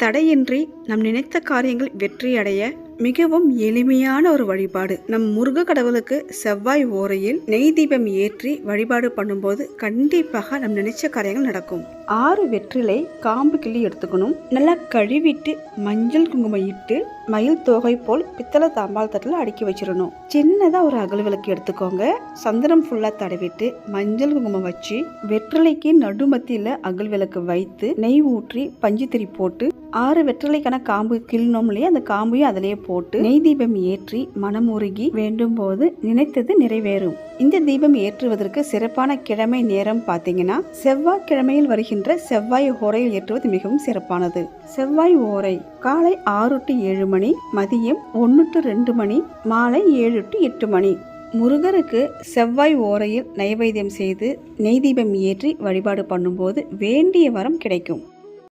தடையின்றி நம் நினைத்த காரியங்கள் வெற்றியடைய மிகவும் எளிமையான ஒரு வழிபாடு. நம் முருக கடவுளுக்கு செவ்வாய் ஓரையில் நெய் தீபம் ஏற்றி வழிபாடு பண்ணும்போது கண்டிப்பாக நம் நினைச்ச காரியங்கள் நடக்கும். 6 வெற்றிலை காம்பு கிள்ளி எடுத்துக்கணும். நல்லா கழுவிட்டு மஞ்சள் குங்குமம் இட்டு மயில் தோகை போல் பித்தளை தாம்பால் தட்டில் அடுக்கி வச்சிடணும். சின்னதாக ஒரு அகல் விளக்கு எடுத்துக்கோங்க. சந்தனம் ஃபுல்லாக தடவிட்டு மஞ்சள் குங்குமம் வச்சு வெற்றிலைக்கு நடுமத்தியில் அகல் விளக்கு வைத்து நெய் ஊற்றி பஞ்சுத்திரி போட்டு 6 வெற்றிலைக்கான காம்பு கிள்ளணும் இல்லையா, அந்த காம்பையும் அதிலேயே போட்டு நெய் தீபம் ஏற்றி மனமுருகி வேண்டும் போது நினைத்தது நிறைவேறும். இந்த தீபம் ஏற்றுவதற்கு சிறப்பான கிழமை நேரம் பார்த்தீங்கன்னா செவ்வாய் கிழமையில் வருகின்ற செவ்வாய் ஓரையில் ஏற்றுவது மிகவும் சிறப்பானது. செவ்வாய் ஓரை காலை 6 to 7 மணி, மதியம் 1 to 2 மணி, மாலை 7 to 8 மணி. முருகருக்கு செவ்வாய் ஓரையில் நைவேத்தியம் செய்து நெய் தீபம் ஏற்றி வழிபாடு பண்ணும்போது வேண்டிய வரம் கிடைக்கும்.